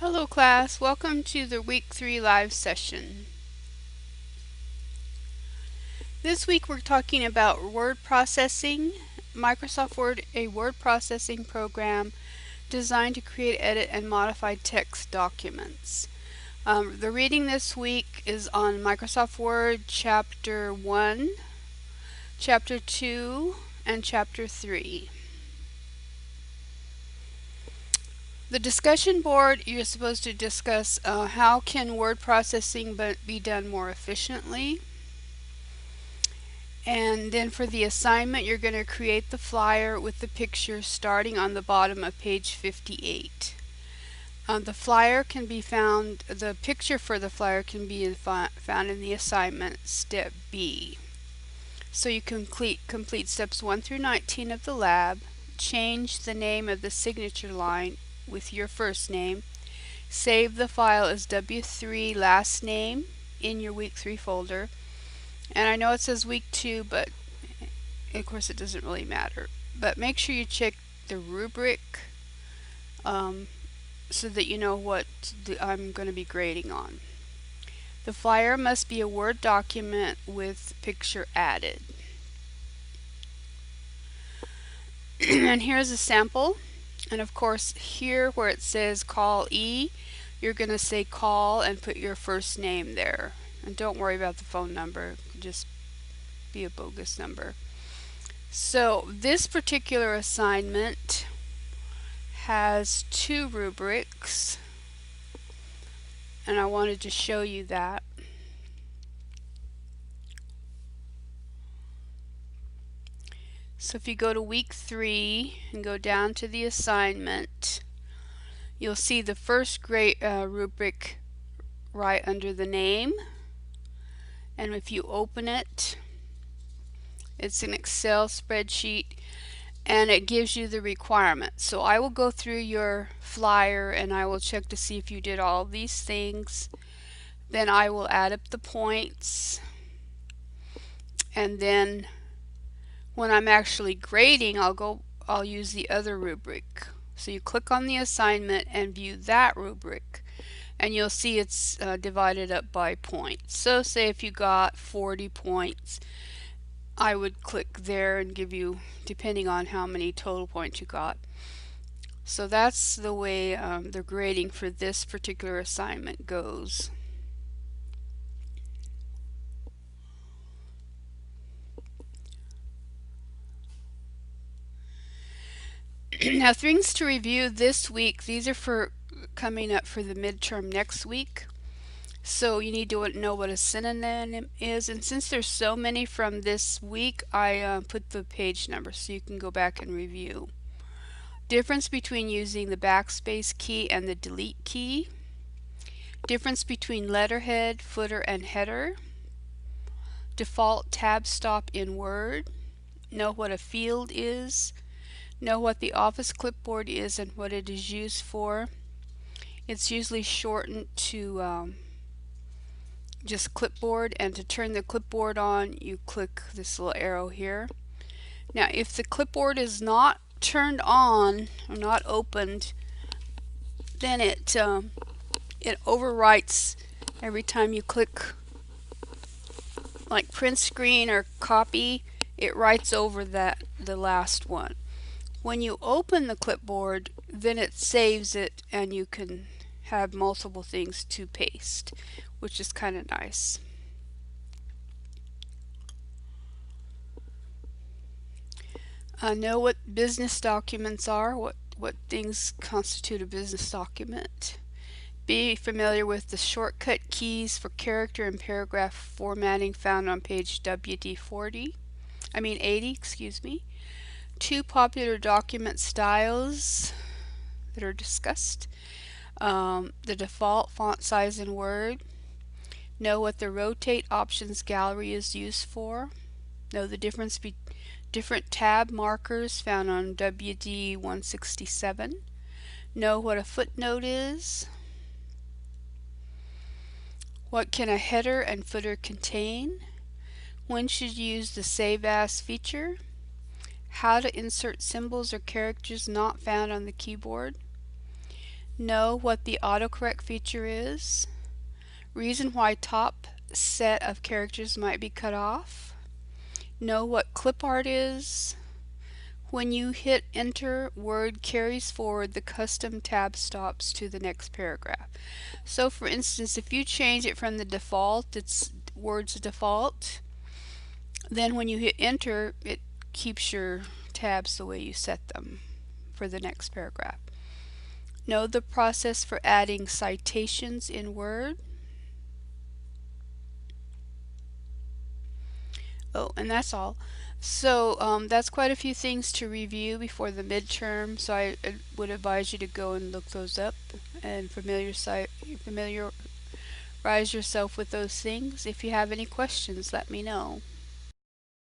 Hello class, welcome to the week 3 live session. This week we're talking about word processing. Microsoft Word, a word processing program designed to create, edit, and modify text documents. The reading this week is on Microsoft Word Chapter 1, Chapter 2, and Chapter 3. The discussion board, you're supposed to discuss how can word processing be done more efficiently. And then for the assignment, you're going to create the flyer with the picture starting on the bottom of page 58. The flyer can be found, the picture for the flyer can be found in the assignment, step B. So you complete steps 1 through 19 of the lab, change the name of the signature line with your first name, save the file as W3 last name in your week 3 folder. And I know it says week 2, but of course it doesn't really matter. But make sure you check the rubric so that you know what I'm going to be grading on. The flyer must be a Word document with picture added. And here's a sample. And of course here where it says call E, you're going to say call and put your first name there. And don't worry about the phone number, it could just be a bogus number. So this particular assignment has 2 rubrics, and I wanted to show you that. So if you go to week 3 and go down to the assignment, you'll see the first rubric right under the name. And if you open it, it's an Excel spreadsheet and it gives you the requirements. So I will go through your flyer and I will check to see if you did all these things. Then I will add up the points, and then when I'm actually grading, I'll use the other rubric. So you click on the assignment and view that rubric, and you'll see it's divided up by points. So say if you got 40 points, I would click there and give you, depending on how many total points you got. So that's the way the grading for this particular assignment goes. Now, things to review this week. These are for coming up for the midterm next week. So you need to know what a synonym is. And since there's so many from this week, I put the page number so you can go back and review. Difference between using the backspace key and the delete key. Difference between letterhead, footer, and header. Default tab stop in Word. Know what a field is. Know what the Office clipboard is and what it is used for. It's usually shortened to just clipboard, and to turn the clipboard on, you click this little arrow here. Now, if the clipboard is not turned on or not opened, then it overwrites every time you click, like print screen or copy. It writes over the last one. When you open the clipboard, then it saves it and you can have multiple things to paste, which is kind of nice. Know what business documents are, what things constitute a business document. Be familiar with the shortcut keys for character and paragraph formatting found on page WD 80, excuse me. 2 popular document styles that are discussed. The default font size in Word. Know what the rotate options gallery is used for. Know the difference between different tab markers found on WD 167. Know what a footnote is. What can a header and footer contain? When should you use the Save As feature? How to insert symbols or characters not found on the keyboard. Know what the autocorrect feature is. Reason why top set of characters might be cut off. Know what clip art is. When you hit enter, Word carries forward the custom tab stops to the next paragraph. So for instance, if you change it from the default, it's Word's default, then when you hit enter, it keeps your tabs the way you set them for the next paragraph. Know the process for adding citations in Word. Oh, and that's all. So that's quite a few things to review before the midterm, so I would advise you to go and look those up and familiarize yourself with those things. If you have any questions, let me know.